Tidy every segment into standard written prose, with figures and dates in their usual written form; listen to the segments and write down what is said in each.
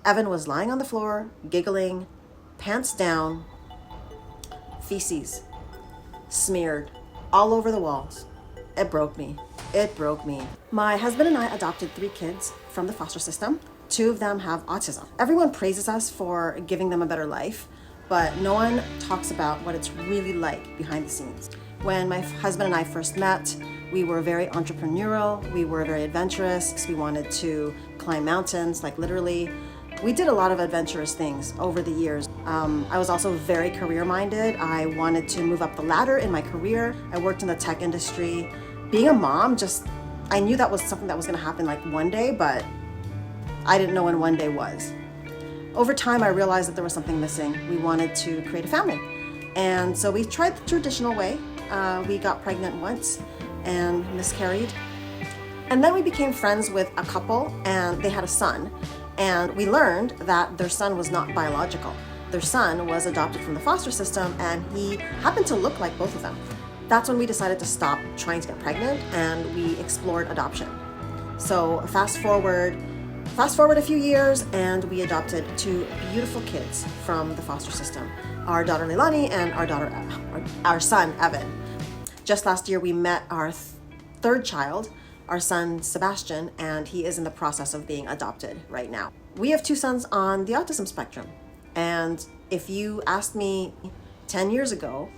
Evan was lying on the floor, giggling, pants down, feces smeared all over the walls. It broke me. It broke me. My husband and I adopted 3 kids from the foster system. 2 of them have autism. Everyone praises us for giving them a better life, but no one talks about what it's really like behind the scenes. When my husband and I first met, we were very entrepreneurial, we were very adventurous. We wanted to climb mountains, like literally. We did a lot of adventurous things over the years. I was also very career-minded. I wanted to move up the ladder in my career. I worked in the tech industry. Being a mom, I knew that was something that was gonna happen like one day, but I didn't know when one day was. Over time, I realized that there was something missing. We wanted to create a family. And so we tried the traditional way. We got pregnant once and miscarried. And then we became friends with a couple, and they had a son. And we learned that their son was not biological. Their son was adopted from the foster system, and he happened to look like both of them. That's when we decided to stop trying to get pregnant, and we explored adoption. So fast forward a few years, and we adopted 2 beautiful kids from the foster system. Our daughter Leilani and our son Evan. Just last year, we met our 3rd child, our son Sebastian, and he is in the process of being adopted right now. We have 2 sons on the autism spectrum. And if you asked me 10 years ago,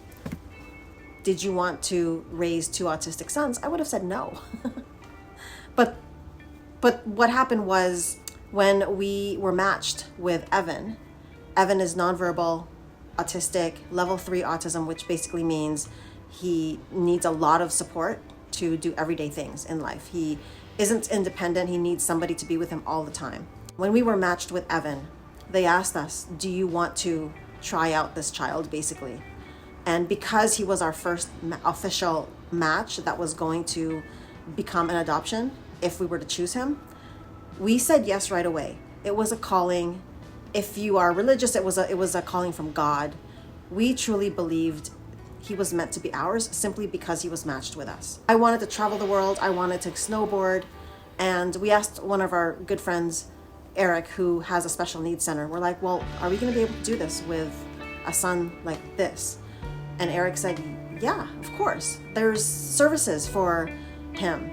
did you want to raise 2 autistic sons? I would have said no. But what happened was, when we were matched with Evan is nonverbal, autistic, level 3 autism, which basically means he needs a lot of support to do everyday things in life. He isn't independent. He needs somebody to be with him all the time. When we were matched with Evan, they asked us, do you want to try out this child, basically? And because he was our first official match that was going to become an adoption, if we were to choose him, we said yes right away. It was a calling. If you are religious, it was a calling from God. We truly believed he was meant to be ours simply because he was matched with us. I wanted to travel the world. I wanted to snowboard. And we asked one of our good friends, Eric, who has a special needs center. We're like, well, are we going to be able to do this with a son like this? And Eric said, yeah, of course. There's services for him.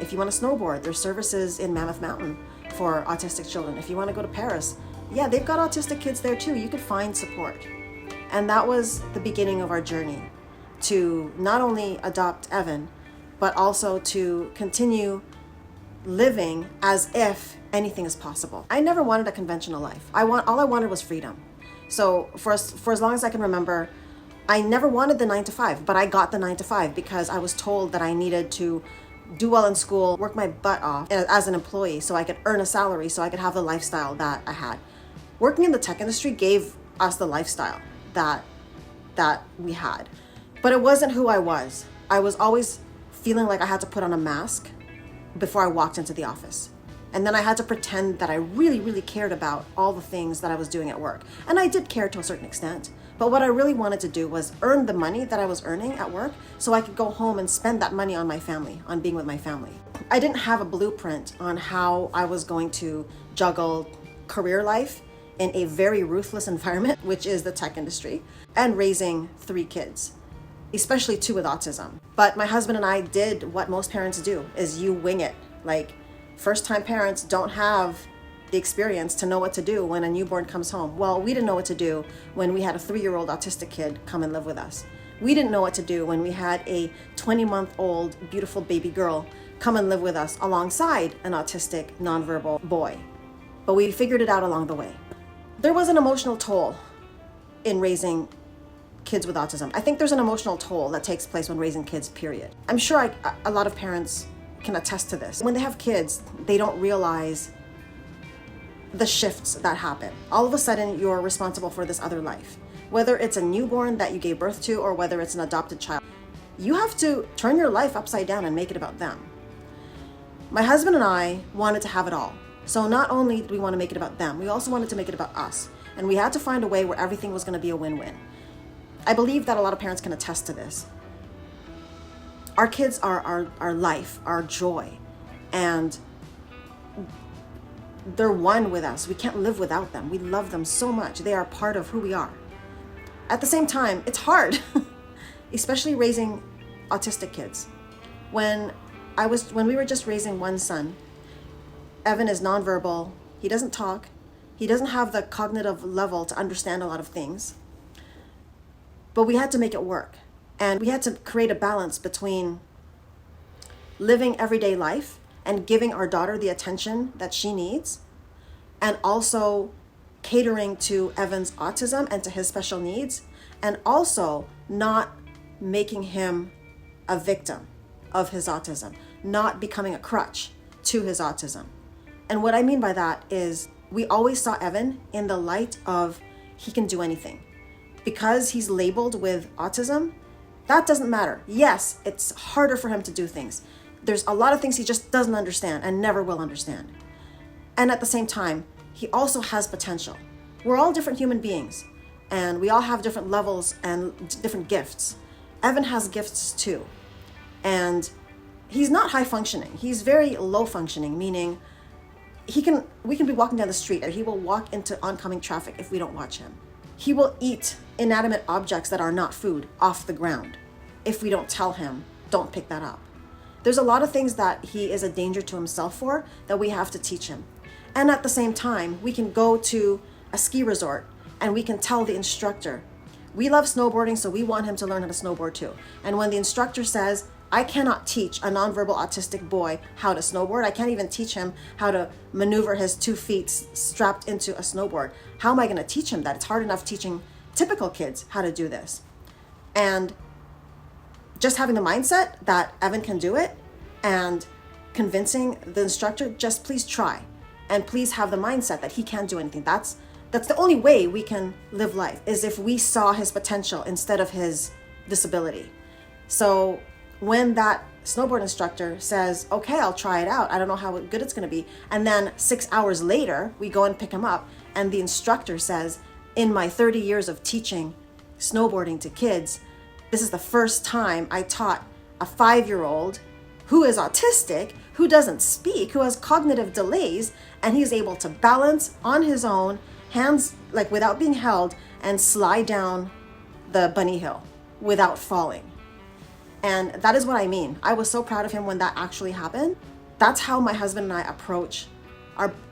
If you want to snowboard, there's services in Mammoth Mountain for autistic children. If you want to go to Paris, yeah, they've got autistic kids there too. You could find support. And that was the beginning of our journey to not only adopt Evan, but also to continue living as if anything is possible. I never wanted a conventional life. All I wanted was freedom. So for as long as I can remember, I never wanted the 9 to 5, but I got the 9 to 5 because I was told that I needed to do well in school, work my butt off as an employee so I could earn a salary, so I could have the lifestyle that I had. Working in the tech industry gave us the lifestyle that we had. But it wasn't who I was. I was always feeling like I had to put on a mask before I walked into the office. And then I had to pretend that I really, really cared about all the things that I was doing at work. And I did care to a certain extent. But what I really wanted to do was earn the money that I was earning at work so I could go home and spend that money on my family, on being with my family. I didn't have a blueprint on how I was going to juggle career life in a very ruthless environment, which is the tech industry, and raising 3 kids, especially 2 with autism. But my husband and I did what most parents do, is you wing it. Like, first-time parents don't have the experience to know what to do when a newborn comes home. Well, we didn't know what to do when we had a 3-year-old autistic kid come and live with us. We didn't know what to do when we had a 20-month-old beautiful baby girl come and live with us alongside an autistic, nonverbal boy. But we figured it out along the way. There was an emotional toll in raising kids with autism. I think there's an emotional toll that takes place when raising kids, period. I'm sure a lot of parents can attest to this. When they have kids, they don't realize the shifts that happen. All of a sudden, you're responsible for this other life. Whether it's a newborn that you gave birth to or whether it's an adopted child, you have to turn your life upside down and make it about them. My husband and I wanted to have it all. So not only did we want to make it about them, we also wanted to make it about us. And we had to find a way where everything was going to be a win-win. I believe that a lot of parents can attest to this. Our kids are our life, our joy. And they're one with us. We can't live without them. We love them so much. They are part of who we are. At the same time, it's hard, especially raising autistic kids. When we were just raising one son, Evan is nonverbal. He doesn't talk. He doesn't have the cognitive level to understand a lot of things. But we had to make it work. And we had to create a balance between living everyday life and giving our daughter the attention that she needs, and also catering to Evan's autism and to his special needs, and also not making him a victim of his autism, not becoming a crutch to his autism. And what I mean by that is we always saw Evan in the light of he can do anything. Because he's labeled with autism, that doesn't matter. Yes, it's harder for him to do things. There's a lot of things he just doesn't understand and never will understand. And at the same time, he also has potential. We're all different human beings, and we all have different levels and different gifts. Evan has gifts too. And he's not high functioning. He's very low functioning, meaning we can be walking down the street and he will walk into oncoming traffic if we don't watch him. He will eat inanimate objects that are not food off the ground if we don't tell him, don't pick that up. There's a lot of things that he is a danger to himself for that we have to teach him. And at the same time, we can go to a ski resort and we can tell the instructor, we love snowboarding, so we want him to learn how to snowboard too. And when the instructor says, I cannot teach a nonverbal autistic boy how to snowboard, I can't even teach him how to maneuver his 2 feet strapped into a snowboard. How am I going to teach him that? It's hard enough teaching typical kids how to do this. And just having the mindset that Evan can do it and convincing the instructor, just please try. And please have the mindset that he can't do anything. That's the only way we can live life, is if we saw his potential instead of his disability. So when that snowboard instructor says, okay, I'll try it out, I don't know how good it's going to be, and then 6 hours later, we go and pick him up, and the instructor says, in my 30 years of teaching snowboarding to kids, this is the first time I taught a 5-year-old who is autistic, who doesn't speak, who has cognitive delays, and he's able to balance on his own, hands like without being held, and slide down the bunny hill without falling. And that is what I mean. I was so proud of him when that actually happened. That's how my husband and I approach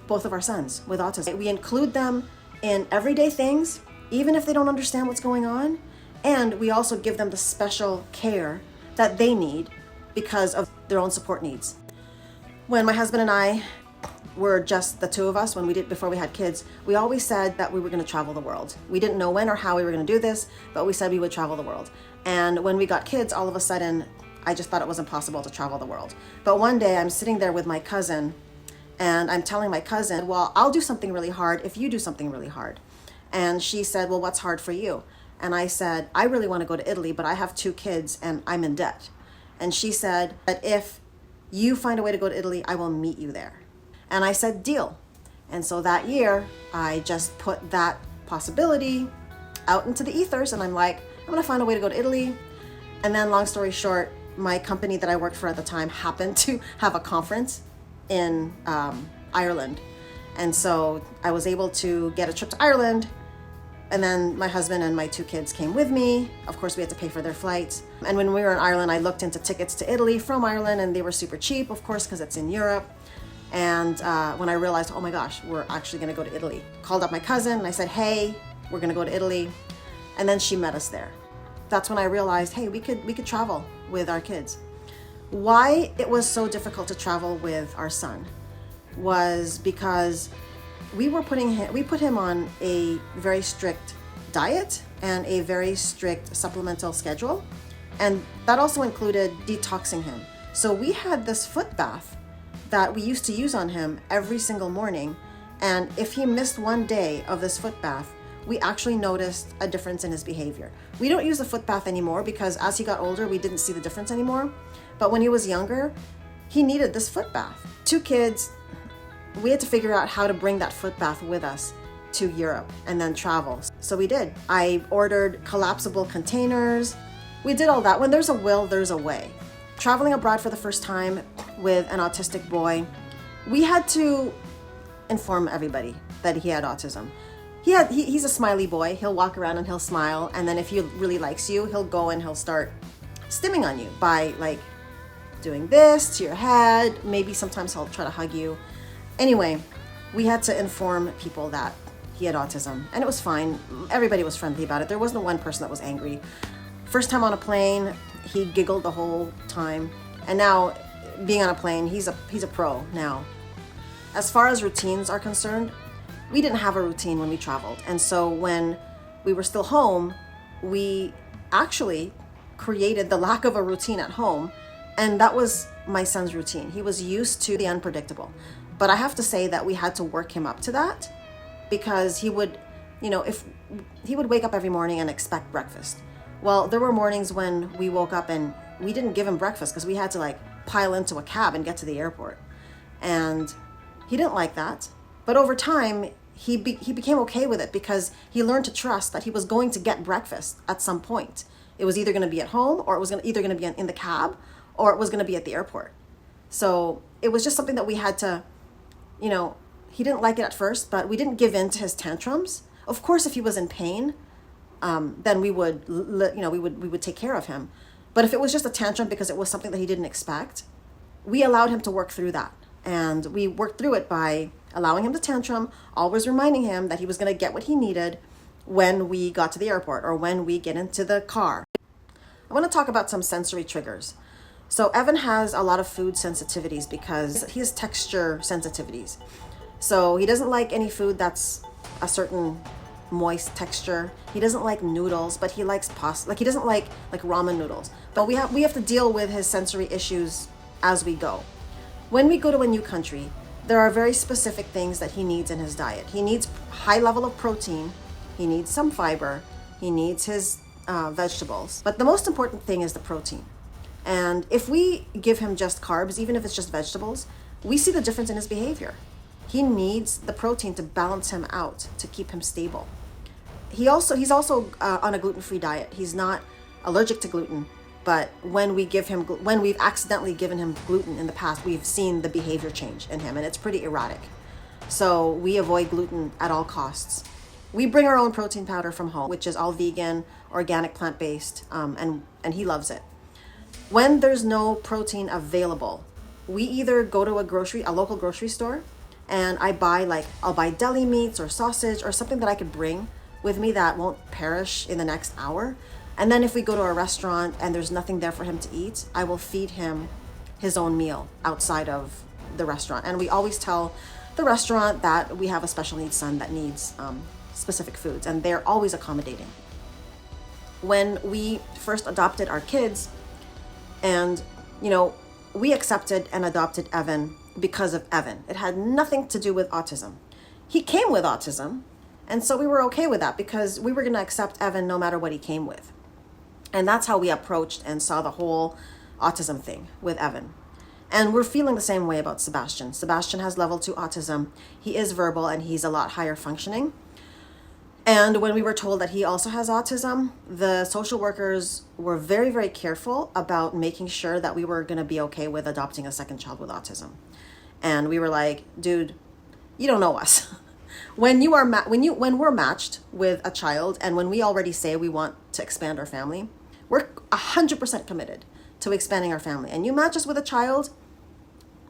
both of our sons with autism. We include them in everyday things, even if they don't understand what's going on. And we also give them the special care that they need because of their own support needs. When my husband and I were just the two of us, before we had kids, we always said that we were going to travel the world. We didn't know when or how we were going to do this, but we said we would travel the world. And when we got kids, all of a sudden, I just thought it was impossible to travel the world. But one day I'm sitting there with my cousin, and I'm telling my cousin, well, I'll do something really hard if you do something really hard. And she said, well, what's hard for you? And I said, I really want to go to Italy, but I have 2 kids and I'm in debt. And she said that if you find a way to go to Italy, I will meet you there. And I said, deal. And so that year, I just put that possibility out into the ethers, and I'm like, I'm going to find a way to go to Italy. And then long story short, my company that I worked for at the time happened to have a conference in Ireland. And so I was able to get a trip to Ireland. And then my husband and my 2 kids came with me. Of course, we had to pay for their flights. And when we were in Ireland, I looked into tickets to Italy from Ireland, and they were super cheap, of course, because it's in Europe. And when I realized, oh my gosh, we're actually going to go to Italy, called up my cousin and I said, hey, we're going to go to Italy. And then she met us there. That's when I realized, hey, we could travel with our kids. Why it was so difficult to travel with our son was because we put him on a very strict diet and a very strict supplemental schedule. And that also included detoxing him. So we had this foot bath that we used to use on him every single morning. And if he missed one day of this foot bath, we actually noticed a difference in his behavior. We don't use the foot bath anymore because as he got older, we didn't see the difference anymore. But when he was younger, he needed this foot bath. 2 kids, we had to figure out how to bring that foot bath with us to Europe and then travel. So we did. I ordered collapsible containers. We did all that. When there's a will, there's a way. Traveling abroad for the first time with an autistic boy, we had to inform everybody that he had autism. He's a smiley boy. He'll walk around and he'll smile, and then if he really likes you, he'll go and he'll start stimming on you by like doing this to your head. Maybe sometimes he'll try to hug you. Anyway, we had to inform people that he had autism, and it was fine. Everybody was friendly about it. There wasn't one person that was angry. First time on a plane, he giggled the whole time, and now being on a plane, he's a pro now. As far as routines are concerned, we didn't have a routine when we traveled, and so when we were still home, we actually created the lack of a routine at home, and that was my son's routine. He was used to the unpredictable, but I have to say that we had to work him up to that, because he would, if he would wake up every morning and expect breakfast. Well, there were mornings when we woke up and we didn't give him breakfast because we had to like pile into a cab and get to the airport, and he didn't like that. But over time, he became okay with it because he learned to trust that he was going to get breakfast at some point. It was either going to be at home, or it was either going to be in the cab, or it was going to be at the airport. So it was just something that we had to, he didn't like it at first, but we didn't give in to his tantrums. Of course, if he was in pain, then we would, we would take care of him. But if it was just a tantrum because it was something that he didn't expect, we allowed him to work through that. And we worked through it by allowing him to tantrum, always reminding him that he was going to get what he needed when we got to the airport or when we get into the car. I want to talk about some sensory triggers. So Evan has a lot of food sensitivities because he has texture sensitivities. So he doesn't like any food that's a certain moist texture. He doesn't like noodles, but he likes pasta. Like he doesn't like ramen noodles. But we have to deal with his sensory issues as we go. When we go to a new country, there are very specific things that he needs in his diet. He needs high level of protein. He needs some fiber. He needs his vegetables. But the most important thing is the protein. And if we give him just carbs, even if it's just vegetables, we see the difference in his behavior. He needs the protein to balance him out, to keep him stable. He's also on a gluten-free diet. He's not allergic to gluten, but when we've accidentally given him gluten in the past, we've seen the behavior change in him, and it's pretty erratic. So we avoid gluten at all costs. We bring our own protein powder from home, which is all vegan, organic, plant-based, and he loves it. When there's no protein available, we either go to a local grocery store, and I'll buy deli meats or sausage or something that I could bring with me that won't perish in the next hour. And then if we go to a restaurant and there's nothing there for him to eat, I will feed him his own meal outside of the restaurant. And we always tell the restaurant that we have a special needs son that needs specific foods, and they're always accommodating. When we first adopted our kids, and we accepted and adopted Evan because of Evan. It had nothing to do with autism. He came with autism, and so we were okay with that because we were going to accept Evan no matter what he came with. And that's how we approached and saw the whole autism thing with Evan. And we're feeling the same way about Sebastian. Sebastian has level 2 autism. He is verbal and he's a lot higher functioning. And when we were told that he also has autism, the social workers were very, very careful about making sure that we were going to be okay with adopting a second child with autism. And we were like, dude, you don't know us. When we're matched with a child, and when we already say we want to expand our family, we're 100% committed to expanding our family. And you match us with a child,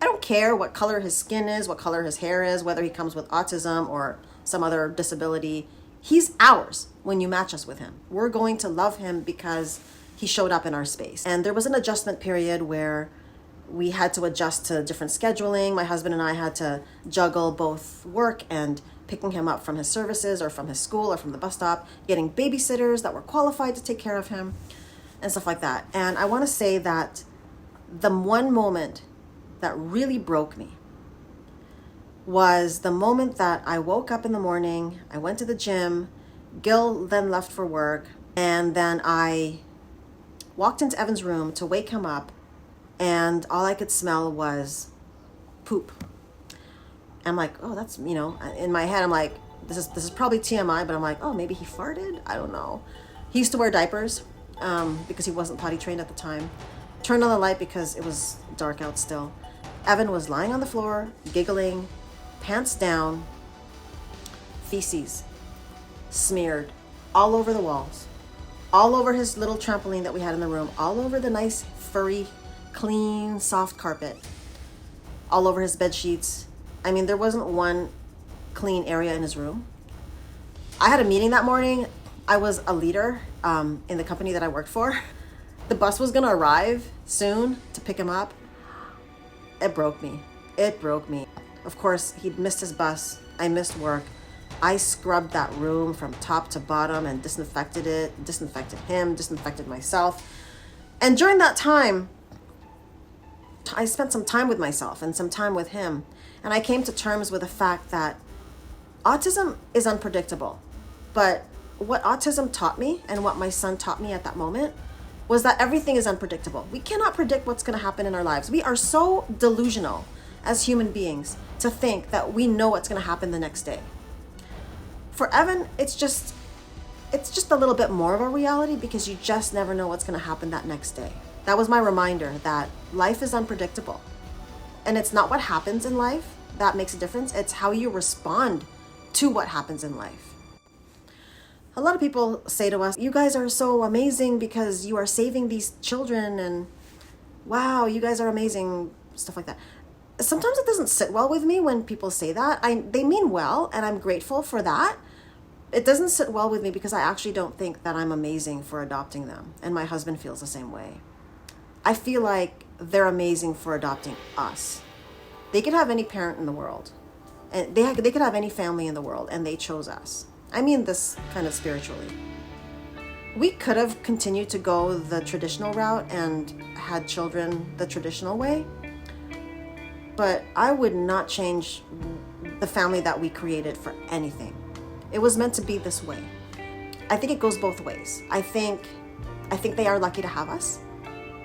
I don't care what color his skin is, what color his hair is, whether he comes with autism or some other disability. He's ours when you match us with him. We're going to love him because he showed up in our space. And there was an adjustment period where we had to adjust to different scheduling. My husband and I had to juggle both work and picking him up from his services or from his school or from the bus stop, getting babysitters that were qualified to take care of him and stuff like that. And I want to say that the one moment that really broke me was the moment that I woke up in the morning, I went to the gym, Gil then left for work, and then I walked into Evan's room to wake him up, and all I could smell was poop. I'm like, oh, that's, in my head, I'm like, this is probably TMI, but I'm like, oh, maybe he farted? I don't know. He used to wear diapers because he wasn't potty trained at the time. Turned on the light because it was dark out still. Evan was lying on the floor, giggling, pants down, feces smeared all over the walls, all over his little trampoline that we had in the room, all over the nice, furry, clean, soft carpet, all over his bed sheets. I mean, there wasn't one clean area in his room. I had a meeting that morning. I was a leader in the company that I worked for. The bus was gonna arrive soon to pick him up. It broke me. It broke me. Of course, he'd missed his bus. I missed work. I scrubbed that room from top to bottom and disinfected it, disinfected him, disinfected myself. And during that time, I spent some time with myself and some time with him. And I came to terms with the fact that autism is unpredictable. But what autism taught me and what my son taught me at that moment was that everything is unpredictable. We cannot predict what's going to happen in our lives. We are so delusional as human beings to think that we know what's going to happen the next day. For Evan, it's just a little bit more of a reality because you just never know what's going to happen that next day. That was my reminder that life is unpredictable. And it's not what happens in life that makes a difference. It's how you respond to what happens in life. A lot of people say to us, you guys are so amazing because you are saving these children, and wow, you guys are amazing, stuff like that. Sometimes it doesn't sit well with me when people say that. They mean well, and I'm grateful for that. It doesn't sit well with me because I actually don't think that I'm amazing for adopting them, and my husband feels the same way. I feel like they're amazing for adopting us. They could have any parent in the world, and they could have any family in the world, and they chose us. I mean this kind of spiritually. We could have continued to go the traditional route and had children the traditional way, but I would not change the family that we created for anything. It was meant to be this way. I think it goes both ways. I think they are lucky to have us,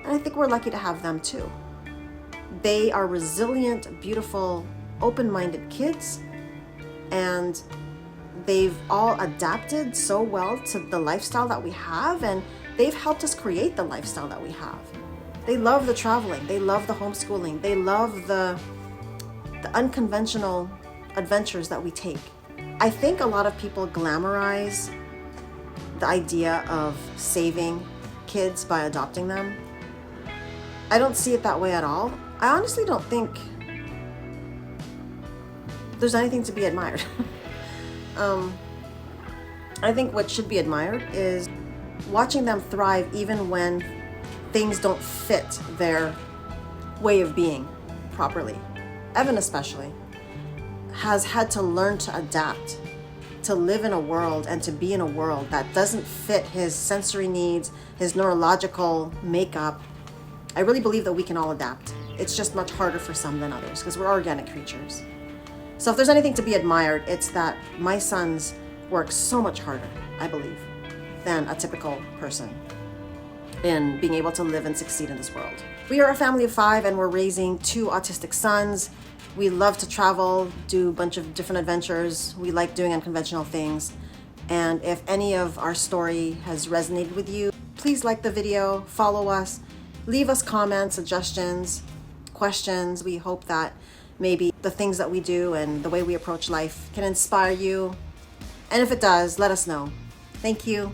and I think we're lucky to have them too. They are resilient, beautiful, open-minded kids, and they've all adapted so well to the lifestyle that we have, and they've helped us create the lifestyle that we have. They love the traveling, they love the homeschooling, they love the unconventional adventures that we take. I think a lot of people glamorize the idea of saving kids by adopting them. I don't see it that way at all. I honestly don't think there's anything to be admired. I think what should be admired is watching them thrive even when things don't fit their way of being properly. Evan especially has had to learn to adapt, to live in a world and to be in a world that doesn't fit his sensory needs, his neurological makeup. I really believe that we can all adapt. It's just much harder for some than others because we're organic creatures. So if there's anything to be admired, it's that my sons work so much harder, I believe, than a typical person in being able to live and succeed in this world. We are a family of 5 and we're raising 2 autistic sons. We love to travel, do a bunch of different adventures. We like doing unconventional things. And if any of our story has resonated with you, please like the video, follow us, leave us comments, suggestions, questions. We hope that maybe the things that we do and the way we approach life can inspire you. And if it does, let us know. Thank you.